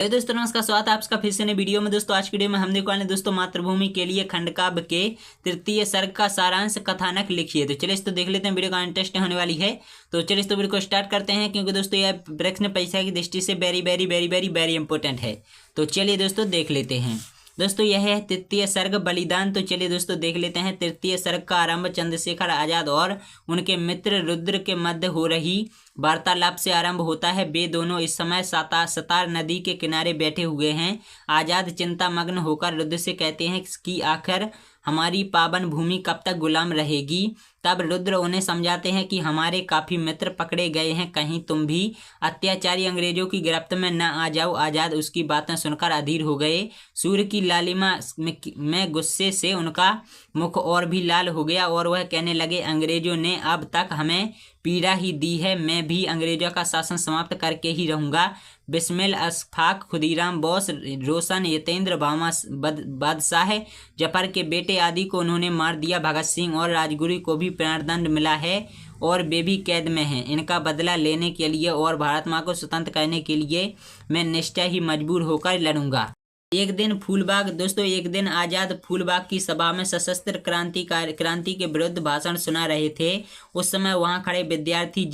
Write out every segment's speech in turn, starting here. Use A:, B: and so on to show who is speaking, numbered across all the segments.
A: दोस्तों नमस्कार, स्वागत है आपका फिर से नई वीडियो में। दोस्तों आज की वीडियो में हम देखने वाले दोस्तों मातृभूमि के लिए खंड काव्य के तृतीय सर्ग का सारांश कथानक लिखिए। तो चलिए इसको देख लेते हैं, वीडियो का इंटरेस्टिंग होने वाली है। तो चलिए इस वीडियो को स्टार्ट करते हैं, क्योंकि दोस्तों यह प्रश्न परीक्षा की दृष्टि से very very very very very important है। तो चलिए दोस्तों देख लेते हैं। दोस्तों यह है तृतीय सर्ग बलिदान। तो चलिए दोस्तों देख लेते हैं। तृतीय सर्ग का आरंभ चंद्रशेखर आजाद और उनके मित्र रुद्र के मध्य हो रही वार्तालाप से आरंभ होता है। वे दोनों इस समय सतार नदी के किनारे बैठे हुए हैं। आजाद चिंतामग्न होकर रुद्र से कहते हैं कि आखिर हमारी पावन भूमि कब तक गुलाम रहेगी। तब रुद्र उन्हें समझाते हैं कि हमारे काफी मित्र पकड़े गए हैं, कहीं तुम भी अत्याचारी अंग्रेजों की गिरफ्त में न आ जाओ। आजाद उसकी बातें सुनकर अधीर हो गए। सूर्य की लालिमा में गुस्से से उनका मुख और भी लाल हो गया और वह कहने लगे, अंग्रेजों ने अब तक हमें पीड़ा ही दी है, मैं भी अंग्रेजों का शासन समाप्त करके ही रहूंगा। बिस्मिल अशफाक, खुदीराम बोस, रोशन, यतेंद्र, भामा बादशाह जफर के बेटे आदि को उन्होंने मार दिया। भगत सिंह और राजगुरु को भी प्राणदंड मिला है और वे भी कैद में हैं। इनका बदला लेने के लिए और भारत माँ को स्वतंत्र करने के लिए मैं निश्चय ही मजबूर होकर लड़ूंगा। एक दिन फूलबाग, दोस्तों एक दिन आजाद फूलबाग की सभा में सशस्त्र क्रांति के विरुद्ध भाषण सुना रहे थे। उस समय वहां खड़े विद्यार्थी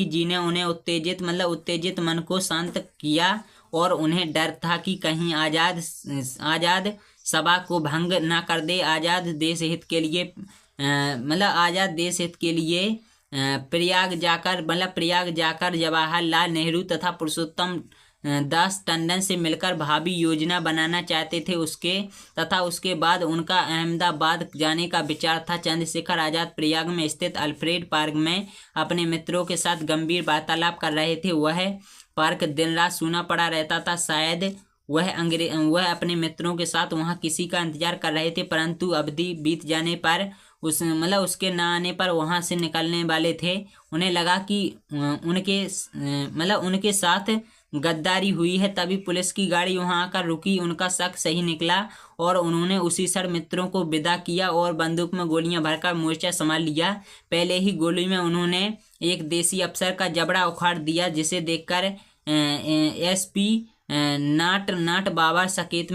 A: जी ने उन्हें उत्तेजित मन को शांत किया और उन्हें डर था कि कहीं आजाद सभा को भंग ना कर दे। आजाद देश हित के लिए प्रयाग जाकर जवाहरलाल नेहरू तथा पुरुषोत्तम दास टंडन से मिलकर भावी योजना बनाना चाहते थे। उसके बाद उनका अहमदाबाद जाने का विचार था। चंद्रशेखर आजाद प्रयाग में स्थित अल्फ्रेड पार्क में अपने मित्रों के साथ गंभीर वार्तालाप कर रहे थे। वह पार्क दिन रात सूना पड़ा रहता था। शायद वह अपने मित्रों के साथ वहां किसी का इंतजार कर रहे थे, परंतु अवधि बीत जाने पर उसके न आने पर वहां से निकलने वाले थे। उन्हें लगा कि उनके साथ गद्दारी हुई है। तभी पुलिस की गाड़ी वहां आकर रुकी। उनका शक सही निकला और उन्होंने उसी क्षण मित्रों को विदा किया और बंदूक में गोलियां भरकर मोर्चा संभाल लिया। पहले ही गोली में उन्होंने एक देसी अफसर का जबड़ा उखाड़ दिया, जिसे देखकर एसपी नाट बाबा सकते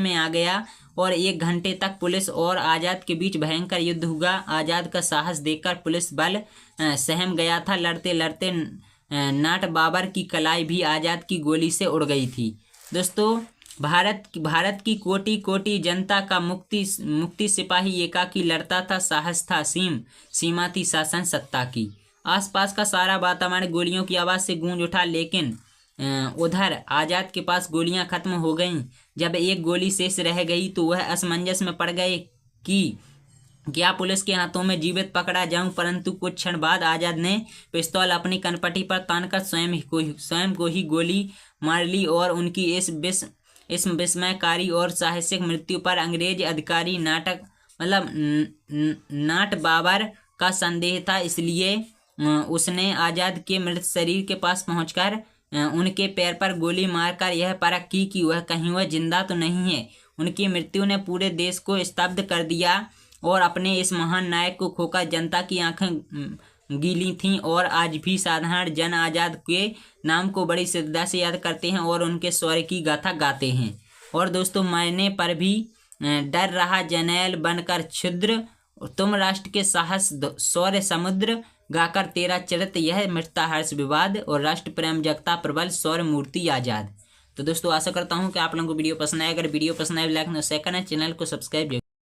A: में आ गया और 1 घंटे तक पुलिस और आजाद के बीच भयंकर युद्ध हुआ। आजाद का साहस देखकर पुलिस बल सहम गया था। लड़ते लड़ते नाट बाबर की कलाई भी आजाद की गोली से उड़ गई थी। दोस्तों भारत की कोटि कोटि जनता का मुक्ति सिपाही एकाकी लड़ता था। साहस था सीमा थी शासन सत्ता की। आसपास का सारा वातावरण गोलियों की आवाज से गूंज उठा, लेकिन उधर आजाद के पास गोलियां खत्म हो गईं। जब एक गोली शेष रह गई तो वह असमंजस में पड़ गए कि क्या पुलिस के हाथों में जीवित पकड़ा जाऊं। परंतु कुछ क्षण बाद आजाद ने पिस्तौल अपनी कनपटी पर तानकर स्वयं को ही गोली मार ली और उनकी इस विस्मयकारी और साहसिक मृत्यु पर अंग्रेज अधिकारी नाट बाबर का संदेह था। इसलिए उसने आजाद के मृत शरीर के पास पहुंचकर उनके पैर पर गोली मारकर यह परख की कि वह जिंदा तो नहीं है। उनकी मृत्यु ने पूरे देश को स्तब्ध कर दिया और अपने इस महान नायक को खोकर जनता की आंखें गीली थीं और आज भी साधारण जन आजाद के नाम को बड़ी श्रद्धा से याद करते हैं और उनके शौर्य की गाथा गाते हैं। और दोस्तों मरने पर भी डर रहा जर्नैल बनकर क्षुद्र, तुम राष्ट्र के साहस शौर्य समुद्र, गाकर तेरा चरित्र यह मिटता हर्ष विवाद, और राष्ट्र प्रेम जगता प्रबल शौर्य मूर्ति आजाद। तो दोस्तों आशा करता हूँ कि आप लोगों को वीडियो पसंद आए। अगर वीडियो पसंद आए लाइक शेयर करें, चैनल को सब्सक्राइब